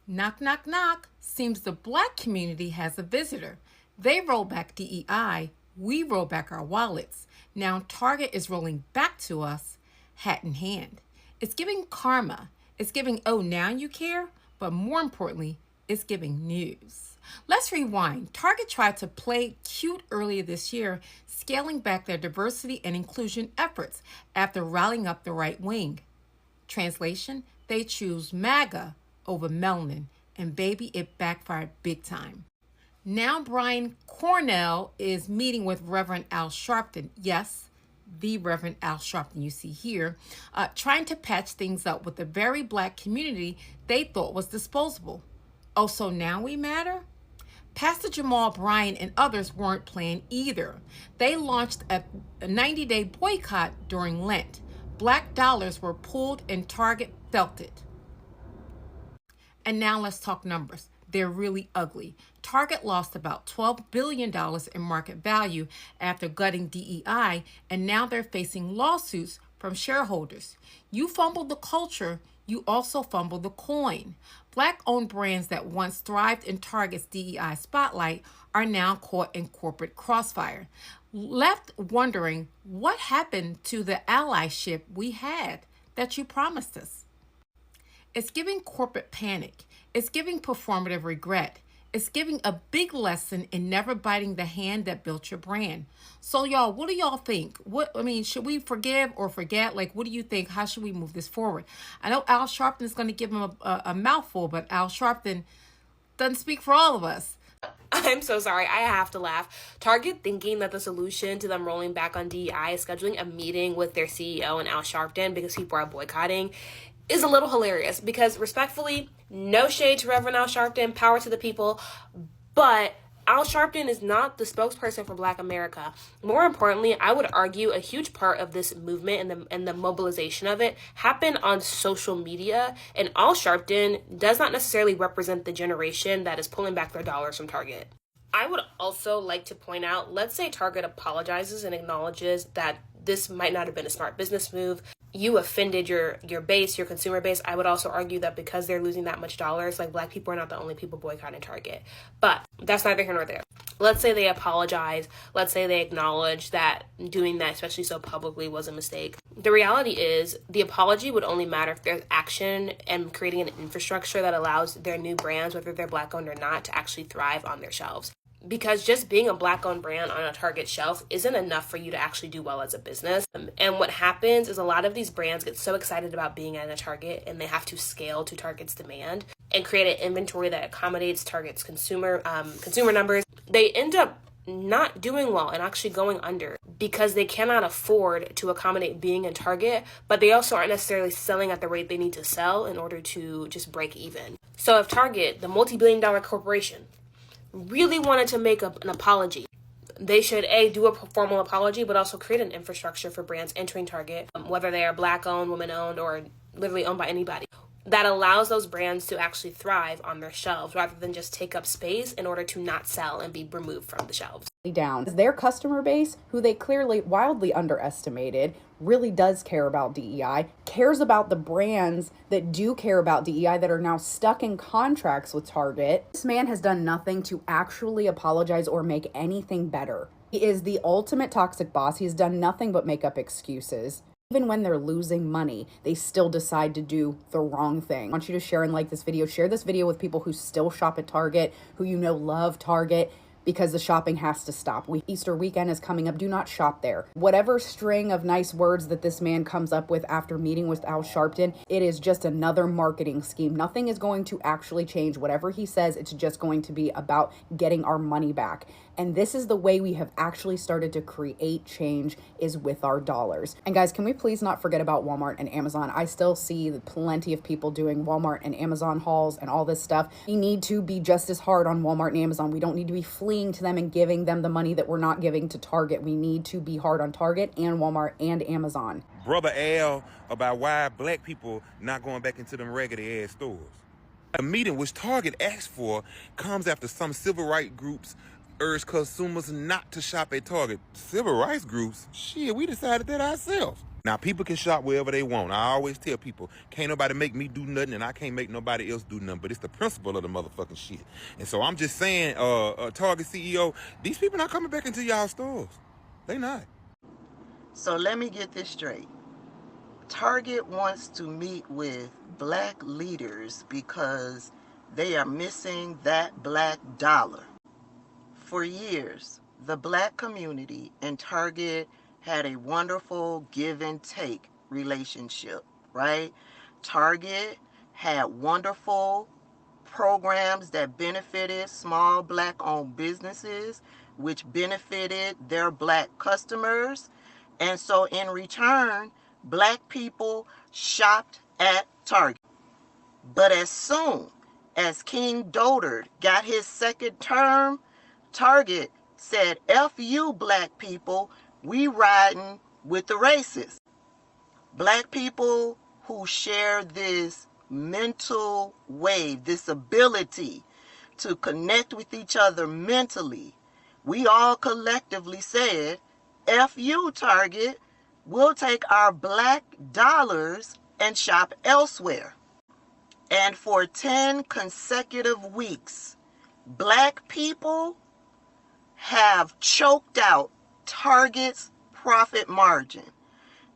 Knock, knock, knock. Seems the black community has a visitor. They roll back DEI, we roll back our wallets. Now Target is rolling back to us, hat in hand. It's giving karma. It's giving, oh, now you care? But more importantly, it's giving news. Let's rewind. Target tried to play cute earlier this year, scaling back their diversity and inclusion efforts after rallying up the right wing. Translation, they choose MAGA over melanin, and baby, it backfired big time. Now Brian Cornell is meeting with Reverend Al Sharpton. Yes, the Reverend Al Sharpton you see here, trying to patch things up with the very black community they thought was disposable. Oh, so now we matter? Pastor Jamal Bryant and others weren't playing either. They launched a 90-day boycott during Lent. Black dollars were pulled and Target felt it. And now let's talk numbers. They're really ugly. Target lost about $12 billion in market value after gutting DEI, and now they're facing lawsuits from shareholders. You fumbled the culture, you also fumbled the coin. Black-owned brands that once thrived in Target's DEI spotlight are now caught in corporate crossfire. Left wondering what happened to the allyship we had that you promised us. It's giving corporate panic. It's giving performative regret. It's giving a big lesson in never biting the hand that built your brand. So y'all, what do y'all think? Should we forgive or forget? Like, what do you think? How should we move this forward? I know Al Sharpton is going to give him a mouthful, but Al Sharpton doesn't speak for all of us. I'm so sorry. I have to laugh. Target thinking that the solution to them rolling back on DEI is scheduling a meeting with their CEO and Al Sharpton because people are boycotting is a little hilarious, because respectfully, no shade to Reverend Al Sharpton, power to the people, but Al Sharpton is not the spokesperson for Black America. More importantly, I would argue a huge part of this movement and the mobilization of it happened on social media, and Al Sharpton does not necessarily represent the generation that is pulling back their dollars from Target. I would also like to point out, let's say Target apologizes and acknowledges that this might not have been a smart business move. You offended your base, your consumer base. I would also argue that because they're losing that much dollars, like, black people are not the only people boycotting Target. But that's neither here nor there. Let's say they apologize. Let's say they acknowledge that doing that, especially so publicly, was a mistake. The reality is the apology would only matter if there's action and creating an infrastructure that allows their new brands, whether they're black owned or not, to actually thrive on their shelves. Because just being a black-owned brand on a Target shelf isn't enough for you to actually do well as a business. And what happens is a lot of these brands get so excited about being at a Target, and they have to scale to Target's demand and create an inventory that accommodates Target's consumer numbers. They end up not doing well and actually going under because they cannot afford to accommodate being in Target, but they also aren't necessarily selling at the rate they need to sell in order to just break even. So if Target, the multi-billion-dollar corporation, really wanted to make an apology, they should do a formal apology, but also create an infrastructure for brands entering Target, whether they are black owned, women owned, or literally owned by anybody, that allows those brands to actually thrive on their shelves rather than just take up space in order to not sell and be removed from the shelves. Down. Their customer base, who they clearly wildly underestimated, really does care about DEI, cares about the brands that do care about DEI that are now stuck in contracts with Target. This man has done nothing to actually apologize or make anything better. He is the ultimate toxic boss. He's done nothing but make up excuses. Even when they're losing money, they still decide to do the wrong thing. I want you to share and like this video. Share this video with people who still shop at Target, who you know love Target, because the shopping has to stop. Easter weekend is coming up. Do not shop there. Whatever string of nice words that this man comes up with after meeting with Al Sharpton, it is just another marketing scheme. Nothing is going to actually change. Whatever he says, it's just going to be about getting our money back. And this is the way we have actually started to create change, is with our dollars. And guys, can we please not forget about Walmart and Amazon? I still see plenty of people doing Walmart and Amazon hauls and all this stuff. We need to be just as hard on Walmart and Amazon. We don't need to be fleeing to them and giving them the money that we're not giving to Target. We need to be hard on Target and Walmart and Amazon. Brother Al about why black people not going back into them raggedy ass stores. A meeting which Target asked for comes after some civil rights groups urge consumers not to shop at Target. Civil rights groups? Shit, we decided that ourselves. Now, people can shop wherever they want. I always tell people, can't nobody make me do nothing, and I can't make nobody else do nothing. But it's the principle of the motherfucking shit. And so I'm just saying, Target CEO, these people not coming back into y'all stores. They not. So let me get this straight. Target wants to meet with black leaders because they are missing that black dollar. For years, the black community and Target had a wonderful give and take relationship, right? Target had wonderful programs that benefited small black owned businesses, which benefited their black customers. And so in return, black people shopped at Target. But as soon as King Dotard got his second term, Target said, F you black people, we riding with the racists. Black people who share this mental wave, this ability to connect with each other mentally, we all collectively said, F you, Target, we'll take our black dollars and shop elsewhere. And for 10 consecutive weeks, black people have choked out Target's profit margin.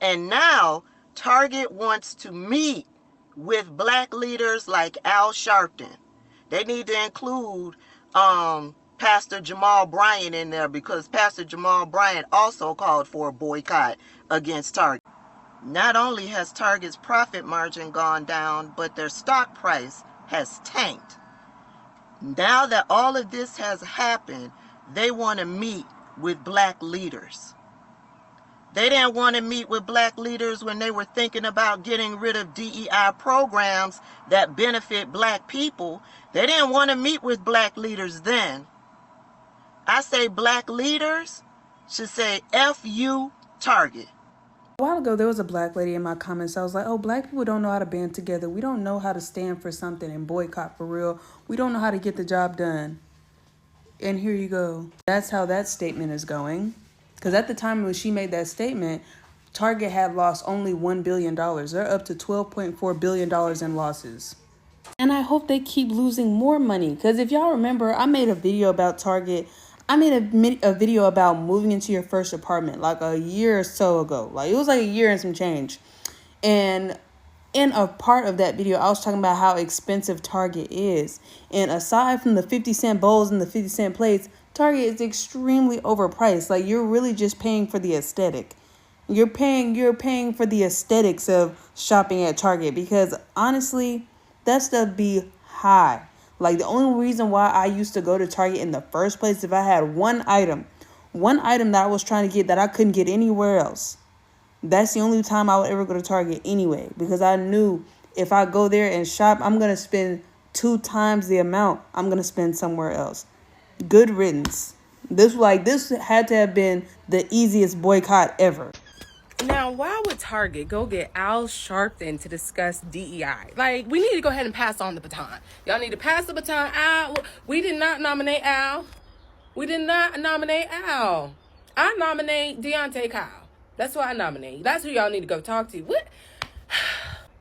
And now Target wants to meet with black leaders like Al Sharpton. They need to include Pastor Jamal Bryant in there, because Pastor Jamal Bryant also called for a boycott against Target. Not only has Target's profit margin gone down, but their stock price has tanked. Now that all of this has happened, they want to meet with black leaders. They didn't want to meet with black leaders when they were thinking about getting rid of DEI programs that benefit black people. They didn't want to meet with black leaders then. I say black leaders should say F you, Target. A while ago, there was a black lady in my comments. I was like, oh, black people don't know how to band together. We don't know how to stand for something and boycott for real. We don't know how to get the job done. And here you go. That's how that statement is going. Because at the time when she made that statement, Target had lost only $1 billion. They're up to $12.4 billion in losses. And I hope they keep losing more money. Because if y'all remember, I made a video about Target. I made a video about moving into your first apartment like a year or so ago. Like, it was like a year and some change. And in a part of that video, I was talking about how expensive Target is. And aside from the 50-cent bowls and the 50-cent plates, Target is extremely overpriced. Like, you're really just paying for the aesthetic. You're paying for the aesthetics of shopping at Target, because honestly, that stuff be high. Like, the only reason why I used to go to Target in the first place, if I had one item that I was trying to get that I couldn't get anywhere else. That's the only time I would ever go to Target anyway, because I knew if I go there and shop, I'm going to spend 2 times the amount I'm going to spend somewhere else. Good riddance. This had to have been the easiest boycott ever. Now, why would Target go get Al Sharpton to discuss DEI? Like, we need to go ahead and pass on the baton. Y'all need to pass the baton. Al, we did not nominate Al. I nominate Deontay Kyle. That's who I nominate. That's who y'all need to go talk to. What?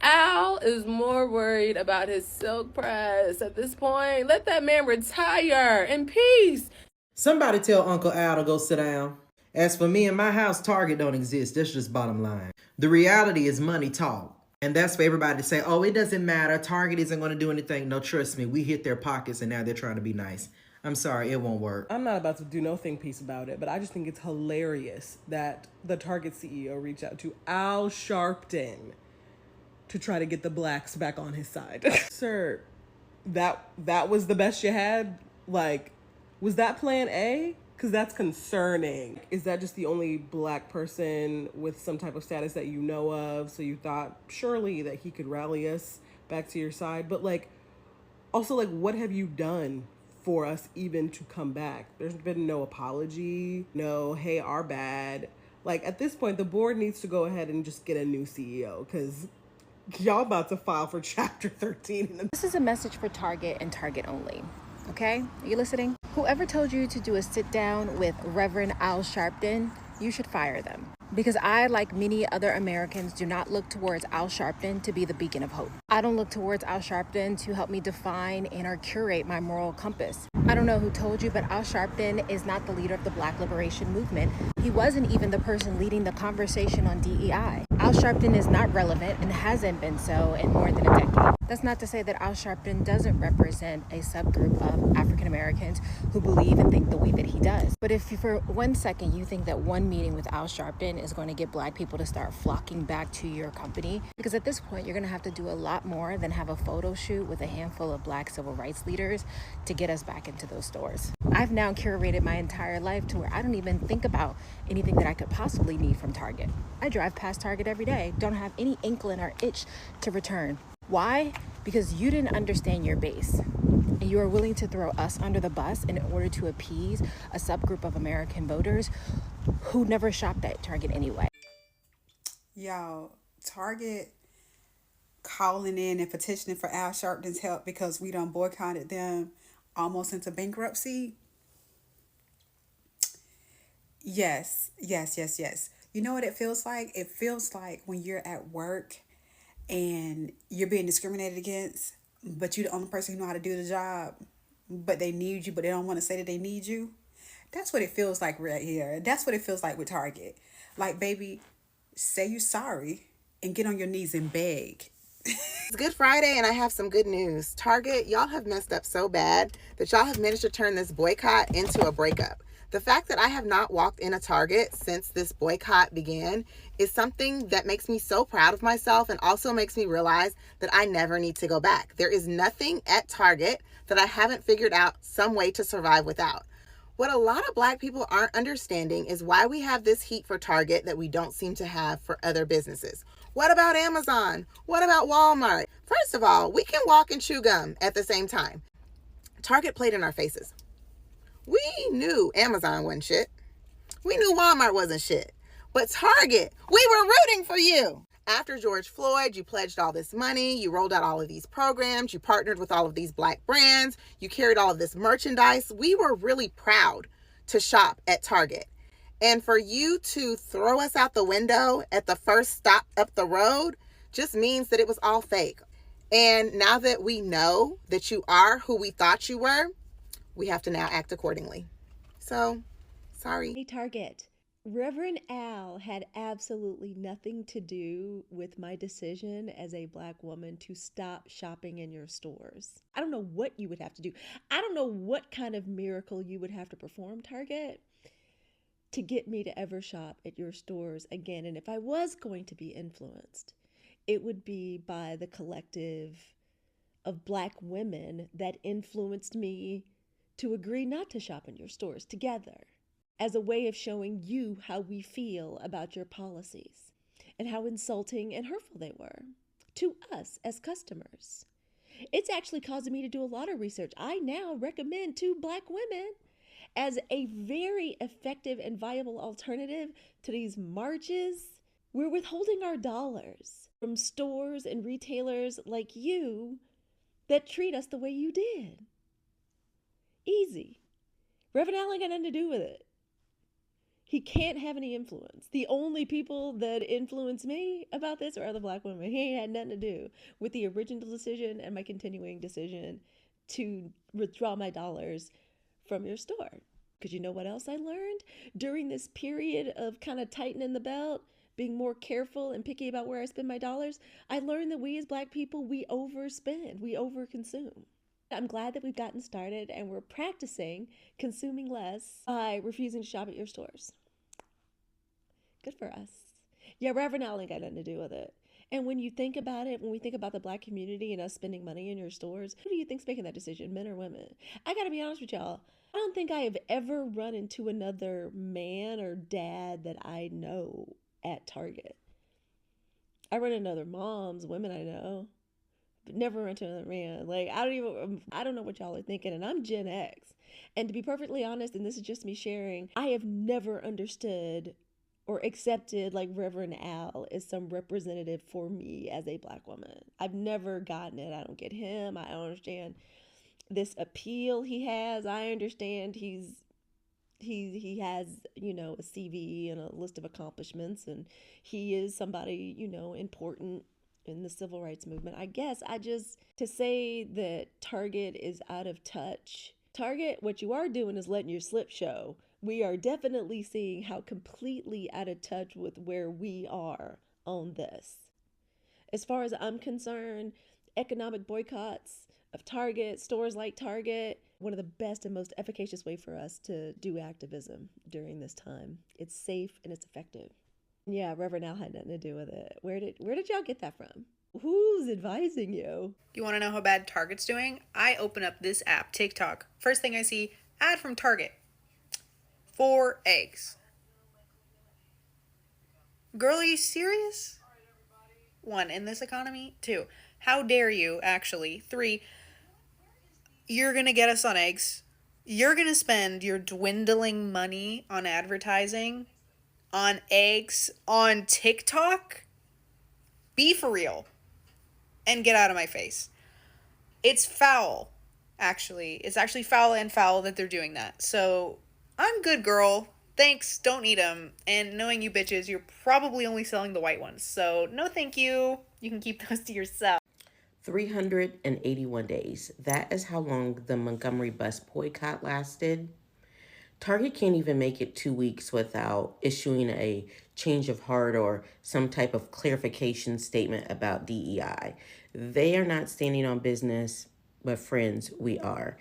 Al is more worried about his silk press at this point. Let that man retire in peace. Somebody tell Uncle Al to go sit down. As for me and my house, Target don't exist. That's just bottom line. The reality is money talk. And that's for everybody to say, oh, it doesn't matter. Target isn't going to do anything. No, trust me. We hit their pockets and now they're trying to be nice. I'm sorry, it won't work. I'm not about to do no think piece about it, but I just think it's hilarious that the Target CEO reached out to Al Sharpton to try to get the blacks back on his side. Sir, that was the best you had? Like, was that plan A? Because that's concerning. Is that just the only black person with some type of status that you know of? So you thought surely that he could rally us back to your side? But like, also like, what have you done for us even to come back? There's been no apology, no, hey, our bad. Like, at this point, the board needs to go ahead and just get a new CEO, because y'all about to file for Chapter 13. This is a message for Target and Target only. Okay? Are you listening? Whoever told you to do a sit down with Reverend Al Sharpton, you should fire them. Because I, like many other Americans, do not look towards Al Sharpton to be the beacon of hope. I don't look towards Al Sharpton to help me define and or curate my moral compass. I don't know who told you, but Al Sharpton is not the leader of the Black liberation movement. He wasn't even the person leading the conversation on DEI. Al Sharpton is not relevant and hasn't been so in more than a decade. That's not to say that Al Sharpton doesn't represent a subgroup of African Americans who believe and think the way that he does. But if for 1 second you think that one meeting with Al Sharpton is going to get Black people to start flocking back to your company, because at this point you're going to have to do a lot more than have a photo shoot with a handful of Black civil rights leaders to get us back into those stores. I've now curated my entire life to where I don't even think about anything that I could possibly need from Target. I drive past Target every day, don't have any inkling or itch to return. Why? Because you didn't understand your base. And you are willing to throw us under the bus in order to appease a subgroup of American voters who never shopped at Target anyway. Y'all, Target calling in and petitioning for Al Sharpton's help because we done boycotted them almost into bankruptcy. Yes. You know what it feels like? It feels like when you're at work and you're being discriminated against, but you're the only person who know how to do the job, but they need you, but they don't want to say that they need you. That's what it feels like right here. That's what it feels like with Target. Like, baby, say you're sorry and get on your knees and beg. It's Good Friday and I have some good news. Target, y'all have messed up so bad that y'all have managed to turn this boycott into a breakup. The fact that I have not walked in a Target since this boycott began is something that makes me so proud of myself and also makes me realize that I never need to go back. There is nothing at Target that I haven't figured out some way to survive without. What a lot of Black people aren't understanding is why we have this heat for Target that we don't seem to have for other businesses. What about Amazon? What about Walmart? First of all, we can walk and chew gum at the same time. Target played in our faces. We knew Amazon wasn't shit. We knew Walmart wasn't shit. But Target, we were rooting for you. After George Floyd, you pledged all this money, you rolled out all of these programs, you partnered with all of these Black brands, you carried all of this merchandise. We were really proud to shop at Target. And for you to throw us out the window at the first stop up the road just means that it was all fake. And now that we know that you are who we thought you were, we have to now act accordingly. So, sorry. Hey, Target. Reverend Al had absolutely nothing to do with my decision as a Black woman to stop shopping in your stores. I don't know what you would have to do. I don't know what kind of miracle you would have to perform, Target, to get me to ever shop at your stores again. And if I was going to be influenced, it would be by the collective of Black women that influenced me to agree not to shop in your stores together, as a way of showing you how we feel about your policies and how insulting and hurtful they were to us as customers. It's actually causing me to do a lot of research. I now recommend to Black women as a very effective and viable alternative to these marches. We're withholding our dollars from stores and retailers like you that treat us the way you did. Easy. Reverend Al ain't got nothing to do with it. He can't have any influence. The only people that influence me about this are other Black women. He ain't had nothing to do with the original decision and my continuing decision to withdraw my dollars from your store. Because you know what else I learned during this period of kind of tightening the belt, being more careful and picky about where I spend my dollars? I learned that we as Black people, we overspend, we overconsume. I'm glad that we've gotten started and we're practicing consuming less by refusing to shop at your stores. Good for us. Yeah, Reverend Al ain't got nothing to do with it. And when you think about it, when we think about the Black community and us spending money in your stores, who do you think's making that decision, men or women? I gotta be honest with y'all. I don't think I have ever run into another man or dad that I know at Target. I run into other moms, women I know, but never run into another man. Like, I don't know what y'all are thinking, and I'm Gen X. And to be perfectly honest, and this is just me sharing, I have never understood or accepted like Reverend Al as some representative for me as a Black woman. I've never gotten it. I don't get him. I don't understand this appeal he has. I understand he's He has, a CV and a list of accomplishments, and he is somebody, important in the civil rights movement. I guess to say that Target is out of touch. Target, what you are doing is letting your slip show. We are definitely seeing how completely out of touch with where we are on this. As far as I'm concerned, economic boycotts of Target, stores like Target, one of the best and most efficacious way for us to do activism during this time. It's safe and it's effective. Yeah, Reverend Al had nothing to do with it. Where did y'all get that from? Who's advising you? You want to know how bad Target's doing? I open up this app, TikTok. First thing I see, ad from Target. 4 eggs. Girl, are you serious? 1, in this economy? 2, how dare you, actually? 3, you're gonna get us on eggs. You're gonna spend your dwindling money on advertising, on eggs, on TikTok? Be for real. And get out of my face. It's foul, actually. It's actually foul and foul that they're doing that. So, I'm good, girl. Thanks, don't eat them. And knowing you bitches, you're probably only selling the white ones. So, no thank you. You can keep those to yourself. 381 days. That is how long the Montgomery bus boycott lasted. Target can't even make it 2 weeks without issuing a change of heart or some type of clarification statement about DEI. They are not standing on business, but friends, we are.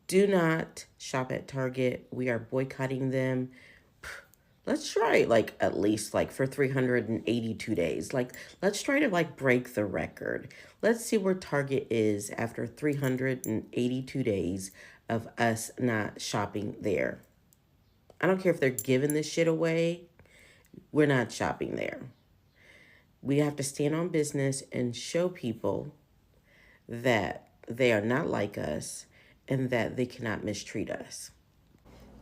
Do not shop at Target. We are boycotting them. Let's try at least for 382 days. Let's try to break the record. Let's see where Target is after 382 days of us not shopping there. I don't care if they're giving this shit away. We're not shopping there. We have to stand on business and show people that they are not like us and that they cannot mistreat us.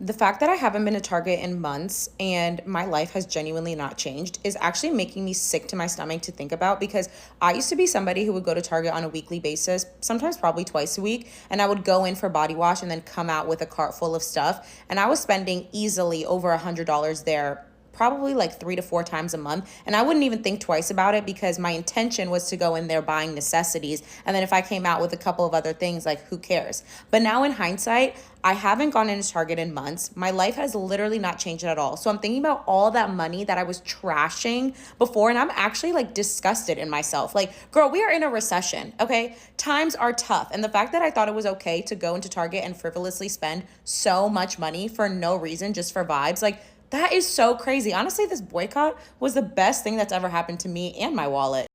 The fact that I haven't been to Target in months and my life has genuinely not changed is actually making me sick to my stomach to think about, because I used to be somebody who would go to Target on a weekly basis, sometimes probably twice a week, and I would go in for body wash and then come out with a cart full of stuff. And I was spending easily over $100 there, probably 3 to 4 times a month. And I wouldn't even think twice about it because my intention was to go in there buying necessities. And then if I came out with a couple of other things, who cares? But now in hindsight, I haven't gone into Target in months. My life has literally not changed at all. So I'm thinking about all that money that I was trashing before, and I'm actually disgusted in myself. Girl, we are in a recession, okay? Times are tough. And the fact that I thought it was okay to go into Target and frivolously spend so much money for no reason, just for vibes, that is so crazy. Honestly, this boycott was the best thing that's ever happened to me and my wallet.